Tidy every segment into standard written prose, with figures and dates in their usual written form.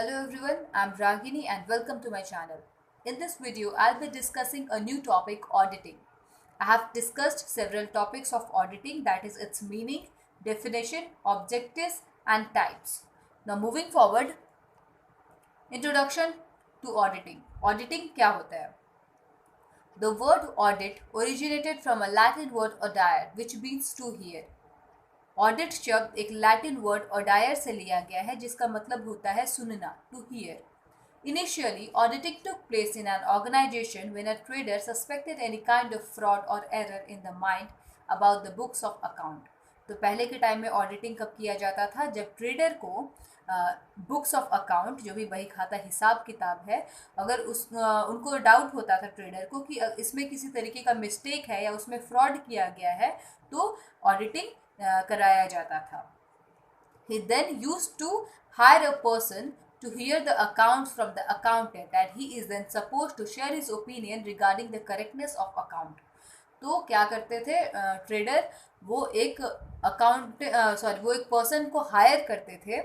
Hello everyone, I'm Ragini and welcome to my channel. In this video, I'll be discussing a new topic, auditing. I have discussed several topics of auditing, that is its meaning, definition, objectives and types. Now moving forward, introduction to auditing. Auditing क्या होता है? The word audit originated from a Latin word audire which means to hear. Audit शब्द एक Latin word ऑडायर से लिया गया है जिसका मतलब होता है सुनना, to hear. Initially, auditing took place in an organization when a trader suspected any kind of fraud or error in the mind about the books of account. तो पहले के टाइम में ऑडिटिंग कब किया जाता था? जब ट्रेडर को बुक्स ऑफ अकाउंट, जो भी बही खाता हिसाब किताब है, अगर उनको डाउट होता था ट्रेडर को कि इसमें किसी तरीके का मिस्टेक है या उसमें फ्रॉड किया गया है, तो ऑडिटिंग कराया जाता था. He then used to hire a person to hear the accounts from the accountant and he is then supposed to share his opinion regarding the correctness of account. तो क्या करते थे ट्रेडर? वो एक वो एक पर्सन को हायर करते थे,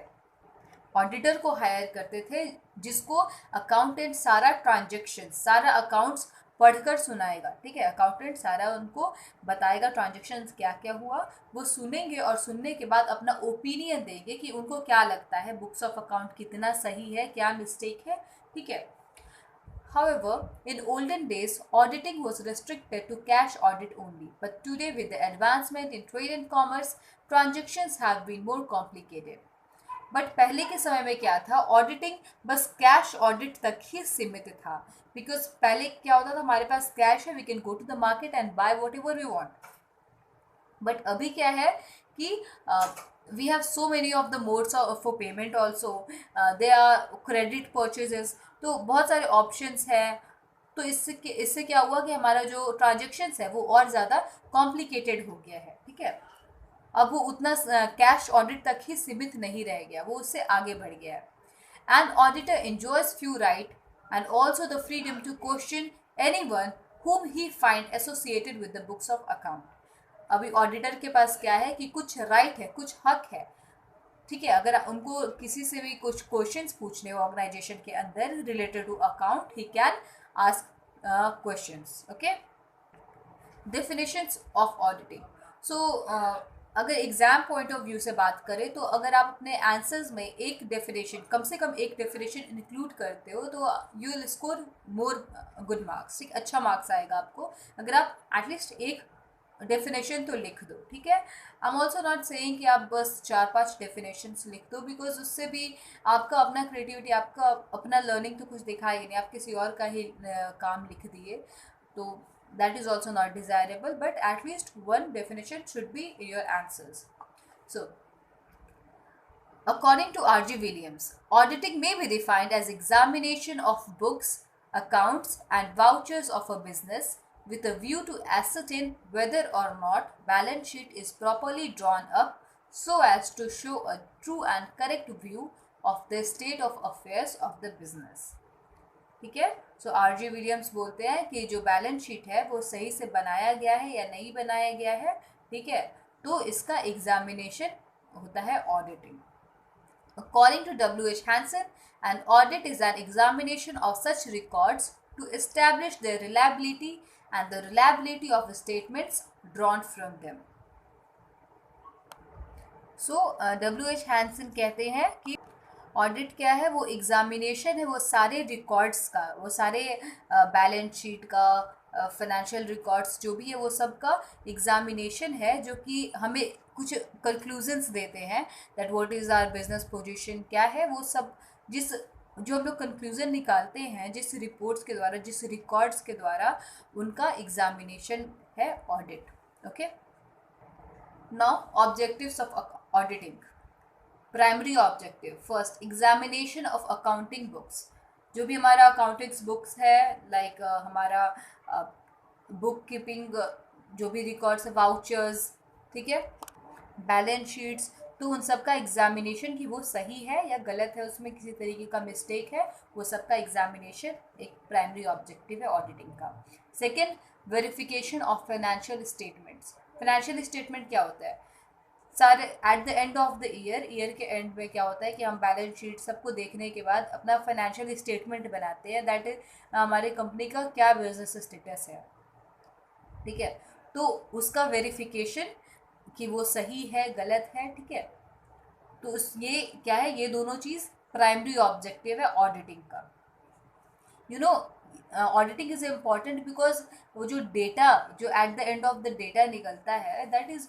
ऑडिटर को हायर करते थे, जिसको अकाउंटेंट सारा ट्रांजेक्शन, सारा अकाउंट्स पढ़कर सुनाएगा. ठीक है, अकाउंटेंट सारा उनको बताएगा ट्रांजेक्शन क्या क्या हुआ, वो सुनेंगे और सुनने के बाद अपना ओपिनियन देंगे कि उनको क्या लगता है, बुक्स ऑफ अकाउंट कितना सही है, क्या मिस्टेक है. ठीक है. However, in olden days, auditing was restricted to cash audit only. But today, with the advancement in trade and commerce, transactions have been more complicated. But पहले के समय में क्या था? ऑडिटिंग बस कैश ऑडिट तक ही सीमित था. बिकॉज पहले क्या होता था, हमारे पास कैश है, we can go to the market and buy whatever we want. But अभी क्या है कि we have so many of the modes for payment also. They are credit purchases, तो बहुत सारे ऑप्शंस हैं. तो इससे क्या हुआ कि हमारा जो ट्रांजेक्शन्स है वो और ज़्यादा कॉम्प्लिकेटेड हो गया है. ठीक है, अब वो उतना कैश ऑडिट तक ही सीमित नहीं रह गया, वो उससे आगे बढ़ गया है. An auditor enjoys few right and also the freedom to question anyone whom he find associated with the books of account. अभी ऑडिटर के पास क्या है कि कुछ राइट है, कुछ हक है. ठीक है, अगर उनको किसी से भी कुछ क्वेश्चंस पूछने हो ऑर्गेनाइजेशन के अंदर related to account, he can ask questions. Okay, definitions of auditing. So अगर एग्जाम पॉइंट ऑफ व्यू से बात करें तो अगर आप अपने आंसर्स में एक डेफिनेशन, कम से कम एक डेफिनेशन इंक्लूड करते हो तो you will score more good marks. ठीक, अच्छा मार्क्स आएगा आपको अगर आप एटलीस्ट एक डेफिनेशन तो लिख दो. ठीक है, I am also not saying कि आप बस 4-5 डेफिनेशंस लिख दो, बिकॉज उससे भी आपका अपना क्रिएटिविटी, आपका अपना लर्निंग तो कुछ दिखाई नहीं, आप किसी और का ही काम लिख दिए, तो that is also not desirable. But at least one definition should be your answers. So according to R.G. Williams, auditing may be defined as examination of books, accounts and vouchers of a business with a view to ascertain whether or not balance sheet is properly drawn up so as to show a true and correct view of the state of affairs of the business. ठीक है, सो RG. Williams बोलते हैं कि जो balance sheet है वो सही से बनाया गया है या नहीं बनाया गया है. ठीक है, तो इसका एग्जामिनेशन होता है auditing. According to W.H. Hansen, an audit is an examination of such records to establish their reliability and the reliability of statements drawn from them. So W.H. Hansen कहते हैं कि ऑडिट क्या है? वो एग्जामिनेशन है वो सारे रिकॉर्ड्स का, वो सारे बैलेंस शीट का, फाइनेंशियल रिकॉर्ड्स जो भी है वो सब का एग्जामिनेशन है, जो कि हमें कुछ कंक्लूजन्स देते हैं that what is our business position, क्या है वो सब, जो हम लोग कंक्लूजन निकालते हैं जिस रिपोर्ट्स के द्वारा, जिस रिकॉर्ड्स के द्वारा, उनका एग्जामिनेशन है audit. Okay, now objectives of auditing. Primary objective, first examination of accounting books. जो भी हमारा अकाउंटिंग्स बुक्स है, लाइक हमारा बुक कीपिंग जो भी रिकॉर्ड्स है, वाउचर्स, ठीक है, बैलेंस शीट्स, तो उन सब का एग्जामिनेशन कि वो सही है या गलत है, उसमें किसी तरीके का मिस्टेक है, वो सब का एग्जामिनेशन एक प्राइमरी ऑब्जेक्टिव है ऑडिटिंग का. Second, verification of financial statements. Financial statement क्या होता है? सारे at the end of the year के एंड में क्या होता है कि हम बैलेंस शीट सबको देखने के बाद अपना फाइनेंशियल स्टेटमेंट बनाते हैं, दैट इज हमारी कंपनी का क्या बिजनेस स्टेटस है, ठीक है। तो उसका वेरिफिकेशन कि वो सही है गलत है, ठीक है। तो ये क्या है, ये दोनों चीज़ प्राइमरी ऑब्जेक्टिव है ऑडिटिंग का। You know, auditing is important because वो जो डेटा जो at the end of the data निकलता है that is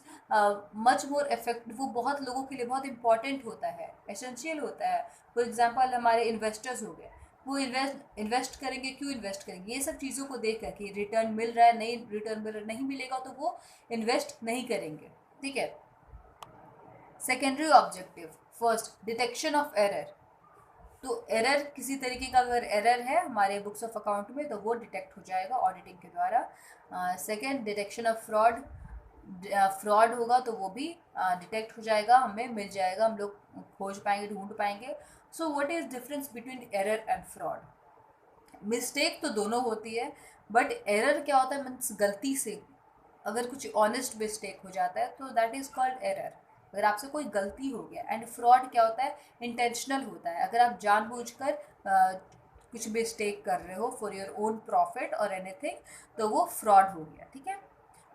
much more effective, वो बहुत लोगों के लिए बहुत इंपॉर्टेंट होता है, एसेंशियल होता है। फॉर एग्जाम्पल हमारे इन्वेस्टर्स हो गए, वो इन्वेस्ट करेंगे, क्यों इन्वेस्ट करेंगे, ये सब चीज़ों को देख कर कि रिटर्न मिल रहा है, नहीं रिटर्न मिल रहा, नहीं मिलेगा तो वो इन्वेस्ट नहीं करेंगे, ठीक है। Secondary objective, first detection of error. तो एरर, किसी तरीके का अगर एरर है हमारे बुक्स ऑफ अकाउंट में तो वो डिटेक्ट हो जाएगा ऑडिटिंग के द्वारा। Second, detection of fraud, fraud होगा तो वो भी डिटेक्ट हो जाएगा, हमें मिल जाएगा, हम लोग खोज पाएंगे, ढूंढ पाएंगे। So what is difference between error and fraud? Mistake तो दोनों होती है, बट एरर क्या होता है, मीन्स गलती से अगर कुछ ऑनेस्ट मिस्टेक हो जाता है तो दैट इज कॉल्ड एरर, अगर आपसे कोई गलती हो गया। एंड फ्रॉड क्या होता है, इंटेंशनल होता है, अगर आप जानबूझकर कुछ मिस्टेक कर रहे हो फॉर योर ओन प्रॉफिट और एनीथिंग, तो वो फ्रॉड हो गया, ठीक है।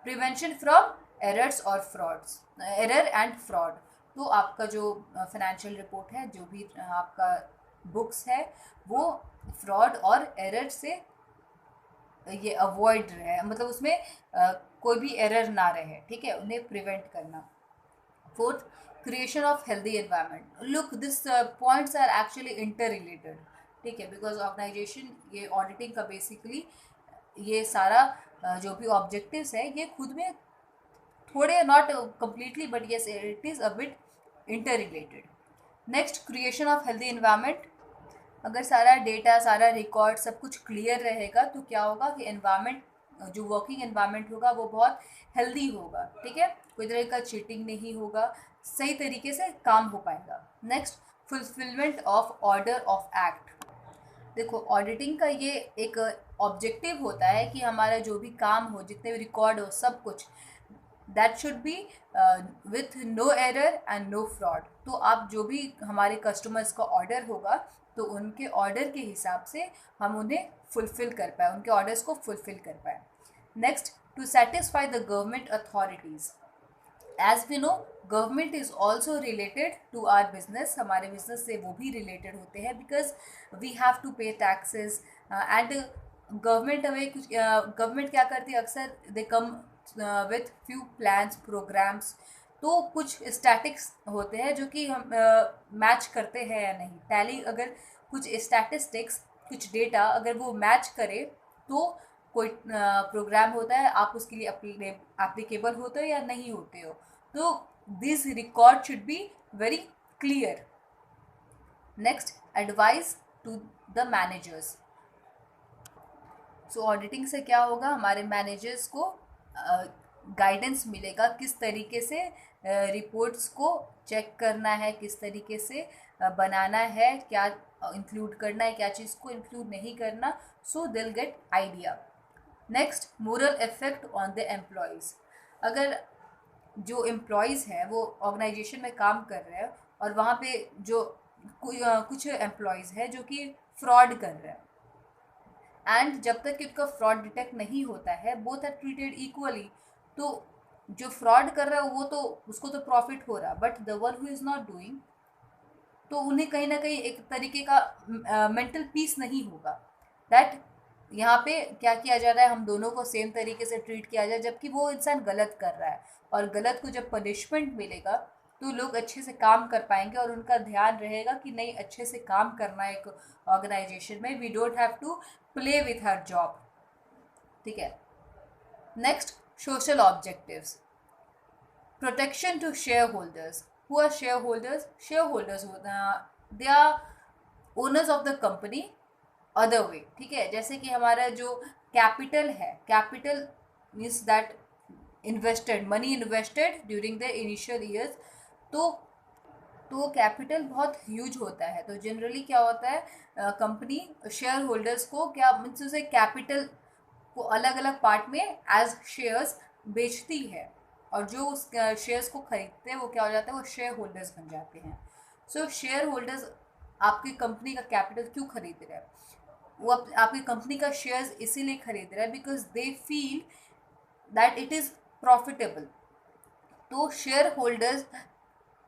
प्रिवेंशन फ्रॉम एरर्स और फ्रॉड्स, एरर एंड फ्रॉड। तो आपका जो फाइनेंशियल रिपोर्ट है, जो भी आपका बुक्स है, वो फ्रॉड और एरर से ये अवॉइड रहे, मतलब उसमें कोई भी एरर ना रहे, ठीक है, उन्हें प्रिवेंट करना। Fourth, creation of healthy environment. Look, this points are actually interrelated, ठीक है, बिकॉज ऑर्गेनाइजेशन, ये ऑडिटिंग का बेसिकली ये सारा जो भी ऑब्जेक्टिव्स है ये खुद में थोड़े, not completely but yes it is a bit inter related. Next, creation of healthy environment. अगर सारा डेटा, सारा रिकॉर्ड, सब कुछ क्लियर रहेगा तो क्या होगा कि एनवायरनमेंट, जो वर्किंग एनवायरनमेंट होगा वो बहुत हेल्दी होगा, ठीक है, कोई तरह का चीटिंग नहीं होगा, सही तरीके से काम हो पाएगा। Next, fulfilment of order of act. देखो, ऑडिटिंग का ये एक ऑब्जेक्टिव होता है कि हमारा जो भी काम हो, जितने भी रिकॉर्ड हो, सब कुछ that should be with no error and no fraud. तो आप जो भी हमारे कस्टमर्स का ऑर्डर होगा तो उनके ऑर्डर के हिसाब से हम उन्हें फुलफिल कर पाए, उनके ऑर्डर्स को फुलफिल कर पाए। Next, to satisfy the government authorities. As we know, government is also related to our business, हमारे बिजनेस से वो भी रिलेटेड होते हैं, because we have to pay taxes and government हमें कुछ, गवर्नमेंट क्या करती है, अक्सर they come with few plans, programs. तो कुछ स्टैटिक्स होते हैं जो कि हम मैच करते हैं या नहीं, टैली, अगर कुछ स्टैटिस्टिक्स, कुछ डेटा अगर वो मैच करे तो कोई प्रोग्राम होता है, आप उसके लिए एप्लीकेबल होते हो या नहीं होते हो। तो this record should be very clear. Next, advice to the managers. So auditing से क्या होगा, हमारे मैनेजर्स को गाइडेंस मिलेगा किस तरीके से रिपोर्ट्स को चेक करना है, किस तरीके से बनाना है, क्या इंक्लूड करना है, क्या चीज़ को इंक्लूड नहीं करना। So they will get idea. Next, moral effect on the employees. अगर जो एम्प्लॉयज़ हैं वो ऑर्गेनाइजेशन में काम कर रहे हैं और वहाँ पे जो कुछ एम्प्लॉयज़ हैं जो कि फ्रॉड कर रहे हैं, एंड जब तक कि उनका फ्रॉड डिटेक्ट नहीं होता है, बोथ आर ट्रीटेड इक्वली। तो जो फ्रॉड कर रहा है वो तो, उसको तो प्रॉफिट हो रहा, but the one who is not doing, तो उन्हें कहीं ना कहीं एक तरीके का मेंटल पीस नहीं होगा। दैट यहाँ पे क्या किया जा रहा है, हम दोनों को सेम तरीके से ट्रीट किया जाए, जबकि वो इंसान गलत कर रहा है, और गलत को जब पनिशमेंट मिलेगा तो लोग अच्छे से काम कर पाएंगे और उनका ध्यान रहेगा कि नहीं, अच्छे से काम करना है एक ऑर्गेनाइजेशन में, we don't have to play with her job, ठीक है। Next, social objectives. Protection to shareholders. Who are shareholders? Shareholders they are owners of the company other way, ठीक है। जैसे कि हमारा जो कैपिटल है, capital means that invested, money invested during the initial years, तो तो capital बहुत ह्यूज होता है। तो जनरली क्या होता है, कंपनी शेयर होल्डर्स को क्या मीन्स उसे कैपिटल को अलग अलग पार्ट में एज शेयर्स बेचती है। और जो उस शेयर्स को खरीदते हैं वो क्या हो जाता है, वो शेयर होल्डर्स बन जाते हैं। सो शेयर होल्डर्स आपकी कंपनी का कैपिटल क्यों खरीद रहे हैं, वो आपकी कंपनी का शेयर्स इसीलिए खरीद रहे हैं because they feel that it is profitable. तो शेयर होल्डर्स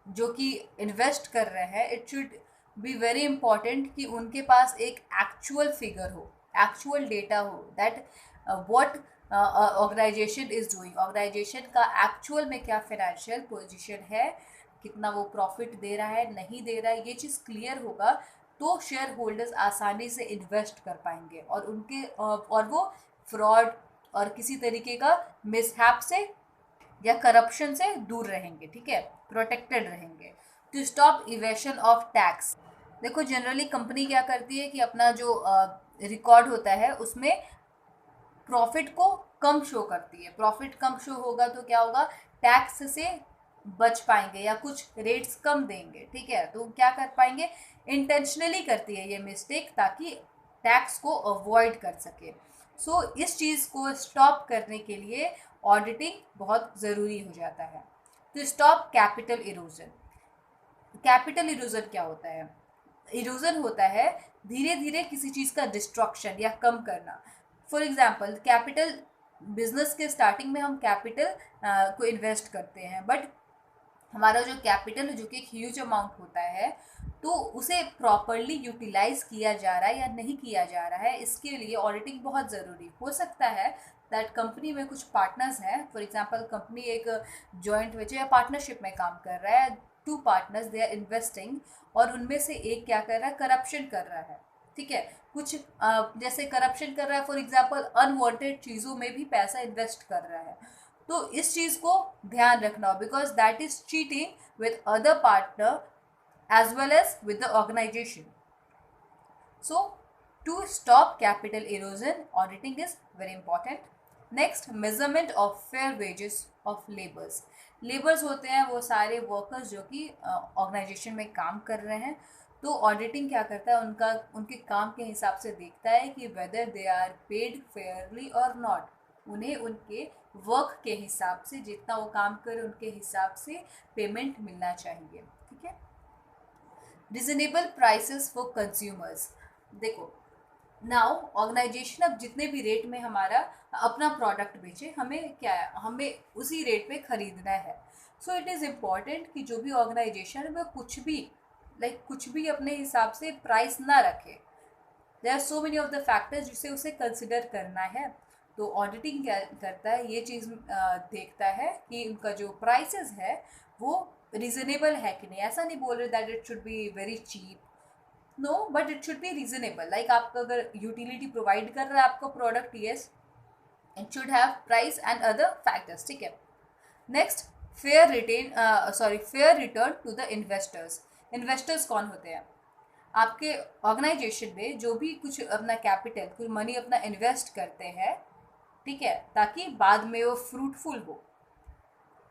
जो कि इन्वेस्ट कर रहे हैं, it should be very important कि उनके पास एक एक्चुअल फिगर हो, एक्चुअल डेटा हो that what organisation is doing, organisation का एक्चुअल में क्या फाइनेंशियल पोजीशन है, कितना वो प्रॉफिट दे रहा है नहीं दे रहा है, ये चीज़ क्लियर होगा तो शेयर होल्डर्स आसानी से इन्वेस्ट कर पाएंगे और उनके और वो फ्रॉड और किसी तरीके का मिसहैप से या करप्शन से दूर रहेंगे, ठीक है, प्रोटेक्टेड रहेंगे। To stop evasion of tax, देखो जनरली कंपनी क्या करती है कि अपना जो रिकॉर्ड होता है उसमें प्रॉफिट को कम शो करती है। प्रॉफिट कम शो होगा तो क्या होगा, टैक्स से बच पाएंगे या कुछ रेट्स कम देंगे, ठीक है, तो क्या कर पाएंगे, इंटेंशनली करती है ये मिस्टेक ताकि टैक्स को अवॉइड कर सके। सो इस चीज़ को स्टॉप करने के लिए ऑडिटिंग बहुत ज़रूरी हो जाता है। तो stop capital erosion, capital erosion क्या होता है, इरोजन होता है धीरे धीरे किसी चीज़ का डिस्ट्रक्शन या कम करना। फॉर एग्जाम्पल कैपिटल, बिजनेस के स्टार्टिंग में हम कैपिटल को इन्वेस्ट करते हैं, बट हमारा जो कैपिटल जो कि एक ह्यूज अमाउंट होता है तो उसे प्रॉपरली यूटिलाइज किया जा रहा है या नहीं किया जा रहा है, इसके लिए ऑडिटिंग बहुत ज़रूरी हो सकता है। दैट कंपनी में कुछ पार्टनर्स हैं, फॉर एग्जांपल कंपनी एक जॉइंट वेंचर या पार्टनरशिप में काम कर रहा है, two partners they are investing और उनमें से एक क्या कर रहा है, करप्शन कर रहा है, ठीक है, कुछ जैसे करप्शन कर रहा है, फॉर एग्जांपल अनवांटेड चीज़ों में भी पैसा इन्वेस्ट कर रहा है, तो इस चीज़ को ध्यान रखना because that is cheating with other partner as well as with the organization. So to stop capital erosion, auditing is very important. Next, measurement of fair wages of laborers. Labours होते हैं वो सारे वर्कर्स जो कि organisation में काम कर रहे हैं, तो ऑडिटिंग क्या करता है, उनका उनके काम के हिसाब से देखता है कि whether they are paid fairly और नॉट, उन्हें उनके वर्क के हिसाब से जितना वो काम करे उनके हिसाब से पेमेंट मिलना चाहिए, ठीक है। रिजनेबल प्राइसेस फॉर कंज्यूमर्स, देखो नाउ ऑर्गेनाइजेशन अब जितने भी रेट में हमारा अपना प्रोडक्ट बेचे, हमें क्या है, हमें उसी रेट पे खरीदना है। सो इट इज़ इम्पॉर्टेंट कि जो भी ऑर्गेनाइजेशन है वह कुछ भी कुछ भी अपने हिसाब से प्राइस ना रखे। There are so many of the factors जिसे उसे कंसिडर करना है। तो ऑडिटिंग क्या करता है, ये चीज़ देखता है कि उनका जो प्राइसेस है वो रीजनेबल है कि नहीं। ऐसा नहीं बोल रहे that it should be very cheap, no, but it should be reasonable. Like आपका अगर यूटिलिटी प्रोवाइड कर रहा है आपका product, yes, it should have price and other factors, ठीक है। Next, fair return to the investors. Investors कौन होते हैं, आपके ऑर्गेनाइजेशन में जो भी कुछ अपना कैपिटल, कुछ मनी अपना इन्वेस्ट करते हैं, ठीक है, ताकि बाद में वो फ्रूटफुल हो।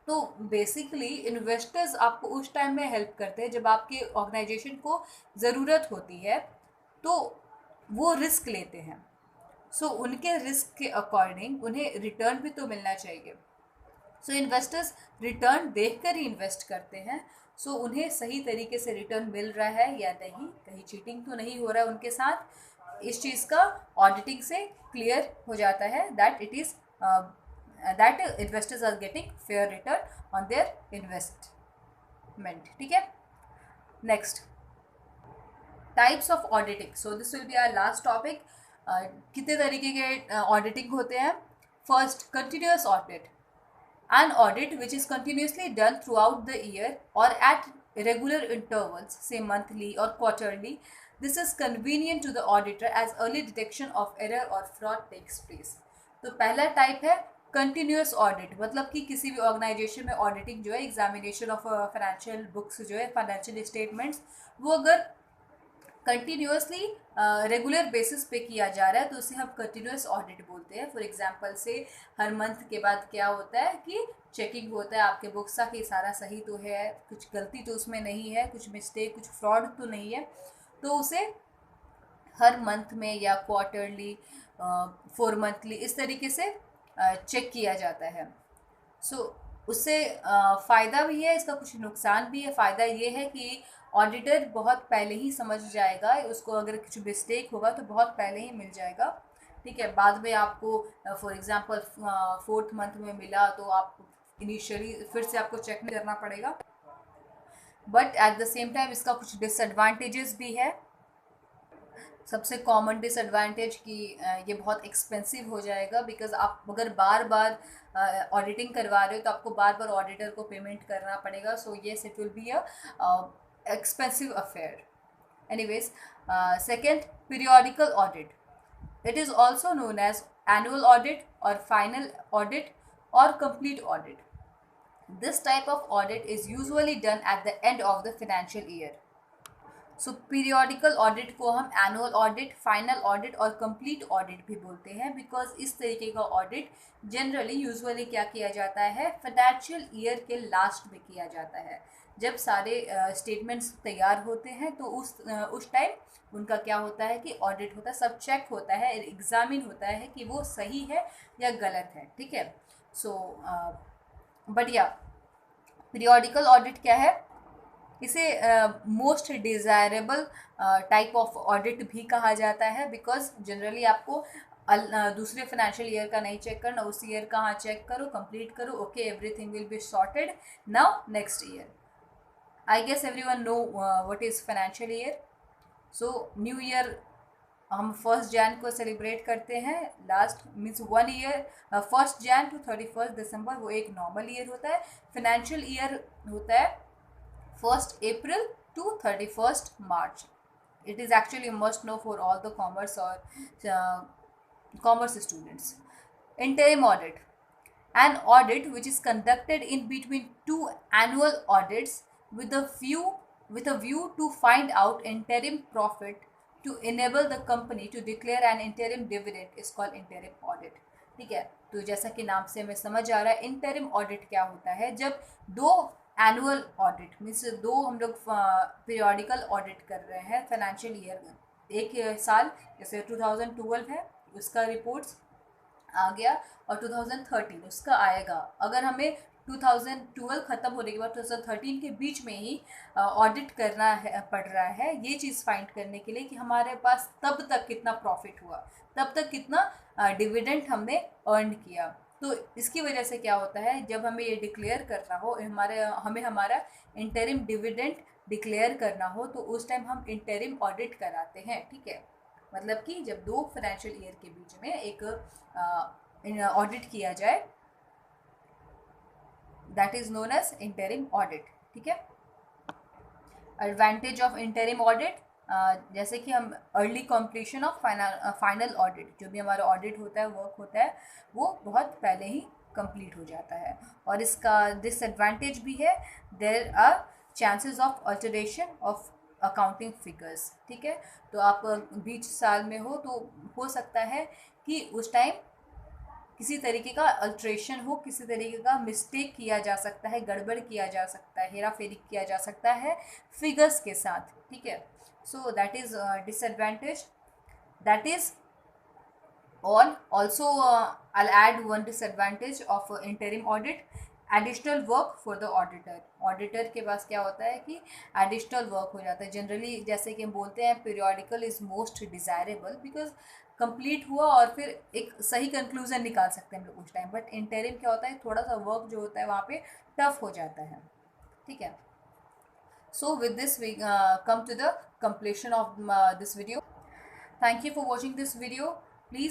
तो बेसिकली इन्वेस्टर्स आपको उस टाइम में हेल्प करते हैं जब आपके ऑर्गेनाइजेशन को ज़रूरत होती है, तो वो रिस्क लेते हैं। सो उनके रिस्क के अकॉर्डिंग उन्हें रिटर्न भी तो मिलना चाहिए। सो इन्वेस्टर्स रिटर्न देखकर ही इन्वेस्ट करते हैं। सो उन्हें सही तरीके से रिटर्न मिल रहा है या नहीं, कहीं चीटिंग तो नहीं हो रहा है उनके साथ, इस चीज़ का ऑडिटिंग से क्लियर हो जाता है that it is that investors are getting fair return on their investment, ठीक है। Next, types of auditing, so this will be our last topic. कितने तरीके के ऑडिटिंग होते हैं। First, continuous audit, an audit which is continuously done throughout the year or at regular intervals, say monthly or quarterly. This is convenient to the auditor as early detection of error or fraud takes place. तो पहला type है continuous audit, मतलब कि किसी भी organisation में auditing जो है, एग्जामिनेशन ऑफ फाइनेंशियल बुक्स जो है, फाइनेंशियल स्टेटमेंट्स, वो अगर कंटिन्यूसली रेगुलर बेसिस पे किया जा रहा है तो उसे हम कंटिन्यूस ऑडिट बोलते हैं। फॉर एग्जांपल से हर मंथ के बाद क्या होता है कि चेकिंग होता है आपके बुक्स का कि सारा सही तो है, कुछ गलती तो उसमें नहीं है, कुछ मिस्टेक, कुछ फ्रॉड तो नहीं है, तो उसे हर मंथ में या क्वार्टरली, 4 मंथली, इस तरीके से चेक किया जाता है। सो उससे फ़ायदा भी है, इसका कुछ नुकसान भी है। फ़ायदा ये है कि ऑडिटर बहुत पहले ही समझ जाएगा, उसको अगर कुछ मिस्टेक होगा तो बहुत पहले ही मिल जाएगा, ठीक है। बाद में आपको फॉर एग्जांपल 4th मंथ में मिला तो आप इनिशियली फिर से आपको चेक नहीं करना पड़ेगा। But at the same time इसका कुछ डिसएडवांटेजेस भी है। सबसे कॉमन डिसएडवांटेज कि ये बहुत एक्सपेंसिव हो जाएगा, बिकॉज आप अगर बार बार ऑडिटिंग करवा रहे हो तो आपको बार बार ऑडिटर को पेमेंट करना पड़ेगा। So yes, it will be a expensive affair. Anyways, second, periodical audit. It is also known as annual audit और फाइनल ऑडिट और complete audit. This type of audit is usually done at the end of the financial year. So periodical audit को हम annual audit, final audit और complete audit भी बोलते हैं, because इस तरीके का ऑडिट जनरली यूजुअली क्या किया जाता है, फाइनेंशियल ईयर के लास्ट में किया जाता है। जब सारे स्टेटमेंट्स तैयार होते हैं तो उस टाइम उनका क्या होता है कि ऑडिट होता है, सब चेक होता है, एग्जामिन होता है कि वो सही है या गलत है, ठीक है। सो बढ़िया, पीरियोडिकल ऑडिट क्या है, इसे most desirable type of audit भी कहा जाता है, बिकॉज जनरली आपको दूसरे फाइनेंशियल ईयर का नहीं चेक करना, उस ईयर का हाँ चेक करो, कंप्लीट करो, okay, everything will be sorted, now next year. I guess everyone know what is financial year. So new year हम 1st जैन को सेलिब्रेट करते हैं, last means 1 year, 1st Jan to 31st December वो एक normal year होता है। Financial year होता है 1st April to 31st March. It is actually a must know for all the commerce or commerce students. Interim audit. An audit which is conducted in between two annual audits with a view to find out interim profit to enable the company to declare an interim dividend is called interim audit, ठीक है। तो जैसा कि नाम से हमें समझ आ रहा है, इंटरिम ऑडिट क्या होता है, जब दो एनुअल ऑडिट मीन्स दो हम लोग पीरियोडिकल ऑडिट कर रहे हैं फाइनेंशियल ईयर में, एक साल जैसे 2012 है उसका रिपोर्ट्स आ गया और 2013 उसका आएगा। अगर हमें 2012 ख़त्म होने के बाद 2013 के बीच में ही ऑडिट करना है पड़ रहा है, ये चीज़ फाइंड करने के लिए कि हमारे पास तब तक कितना प्रॉफिट हुआ, तब तक कितना डिविडेंड हमने अर्न किया। तो इसकी वजह से क्या होता है, जब हमें ये डिक्लेयर करना हो, हमें हमारा इंटरिम डिविडेंड डिक्लेयर करना हो, तो उस टाइम हम इंटरिम ऑडिट कराते हैं, ठीक है। मतलब कि जब दो फाइनेंशियल ईयर के बीच में एक ऑडिट किया जाए, that is known as interim audit, ठीक है। एडवांटेज ऑफ इंटरिम ऑडिट, जैसे कि हम early completion of final audit, जो भी हमारा ऑडिट होता है, वर्क होता है, वो बहुत पहले ही कंप्लीट हो जाता है। और इसका डिसएडवांटेज भी है, there are chances of alteration of accounting figures, ठीक है। तो आप बीच साल में हो तो हो सकता है कि उस टाइम किसी तरीके का अल्ट्रेशन हो, किसी तरीके का मिस्टेक किया जा सकता है, गड़बड़ किया जा सकता है, हेरा फेरी किया जा सकता है फिगर्स के साथ, ठीक है। So that is disadvantage. That is all. Also I'll add one disadvantage of interim audit, additional work for the auditor. Auditor के पास क्या होता है कि एडिशनल वर्क हो जाता है। जनरली जैसे कि हम बोलते हैं periodical is most desirable because complete हुआ और फिर एक सही कंक्लूजन निकाल सकते हैं हम लोग उस टाइम, बट इंटरिम क्या होता है, थोड़ा सा वर्क जो होता है वहाँ पे टफ हो जाता है, ठीक है। So with this we come to the completion of this video. Thank you for watching this video. Please